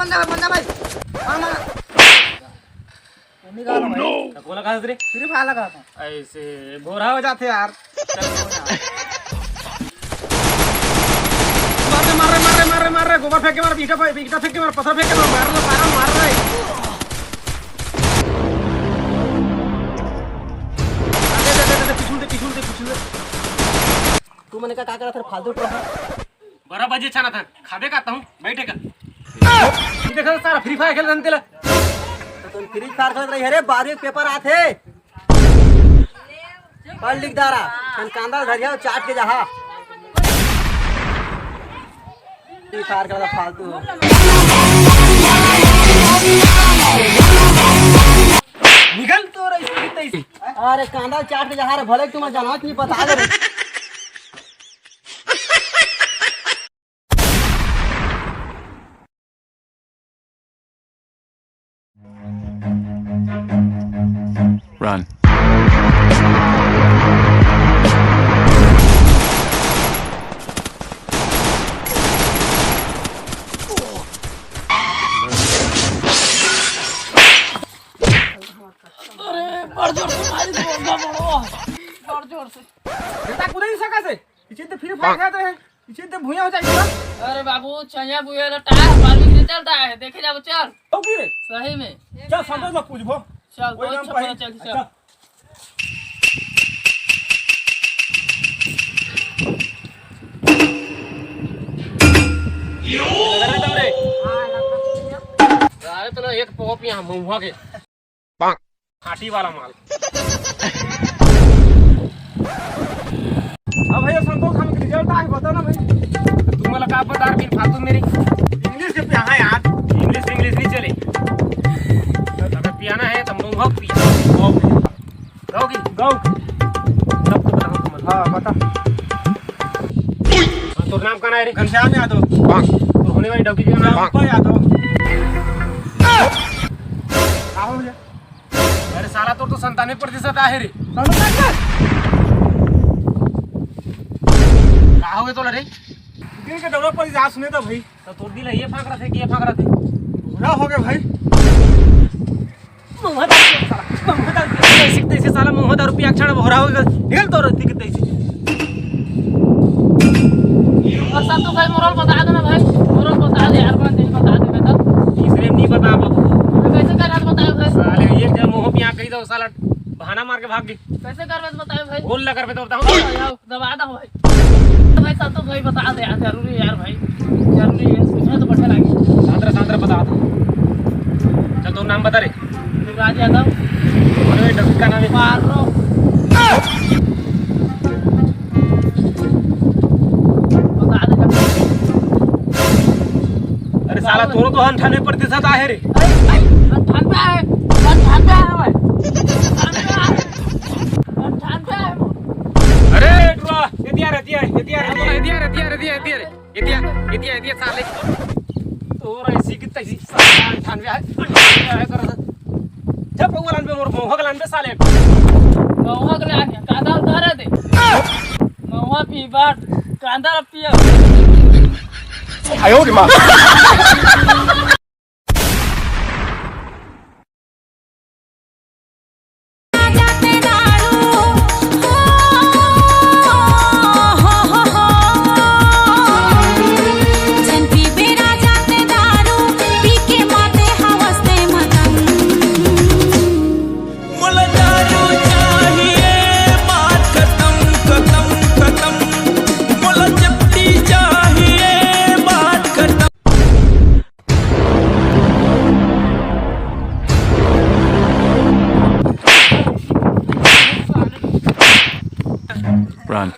बंदा भाई बोला कहा रे फ्री फायर लगा था ऐसे बोरा हो जाते यार मार गोबर फेंक के मार ईटा फेंक के मार पत्थर फेंक के मार रहे पिछुल दे तू मैंने क्या करा था फालतू बड़ा बजे छाना था खाबे खाता हूँ बैठे का देखा सारा फ्री फायर खेल रहे तो फ्री फायर खेल रही है रे 12वीं पेपर आते पढ़ लिख दारा कांदा धरिया चाट के जहा फ्री फायर खेल फालतू निकल तो रही अरे कांदा चाट के जहा रे भले तुम जानत नहीं बता दे Run. जोर से बेटा कूद नहीं सका से पीछे तो फिर फाड़ जाते हैं पीछे तो भूया हो जाएगा अरे बाबू छैया बुया ला टायर बालू से चलता है देखे जाओ चल हो की रे सही में चल संतोष मत पूछबो चल कोई बहुत काम छपरा पाई चल चल अरे तो एक पॉप यहाँ मुंह के खाटी वाला माल अब भैया संतोष हम रिजल्ट आए बता ना भाई तुम मला का बता रही फालतू मेरी इंग्लिश के पिया यार इंग्लिश नहीं चले अगर पियाना है तो मुंह पिया गाओ की सब तो बताओ तुम हां बता तो नाम का है रे घनश्याम यादव तो होने वाली डॉक्टर का नाम पंपा यादव आओ भैया अरे साला तो 97% आहे रे का हो गए तो रे दिन के दौरा पर जा सुने तो भाई तो तोड़ दिला ये फांक रहा थे कि ये फांक रहा थे पूरा हो गया भाई मुंह सीखते से साला मुंह दारू रुपया क्षण भरा हो गया निकल तो रहती कितने से और सब तो भाई मोरल बता देना भाई मोरल बता दे यार कौन नहीं बता दे बेटा इसलिए नहीं बता बाबू कैसे कर रहा बताओ भाई साले ये जब मुंह पिया कही दो साला बहाना मार के भाग गई कैसे कर रहा बताओ भाई बोल लगा कर तो बताऊं आओ दबा दो भाई भाई सब तो भाई बता दे यार जरूरी यार भाई जरूरी है सुनने तो बढ़िया लगी सांद्रा बता दो चल तो नाम बता रे राज यादव अरे डॉक्टर का नाम है मारो बता दे अरे साला तोरो तो 98% आहे रे ठंडा है भाई ठंडा है अरे ड्रा ये साले तोरा इसी की तैसी साला 98 है कर जब पगलान पे मोर मोहगलान पे साले महुआ के लान कांदा उधार दे महुआ पी बाट कांदा पिया आयो रे मां Run.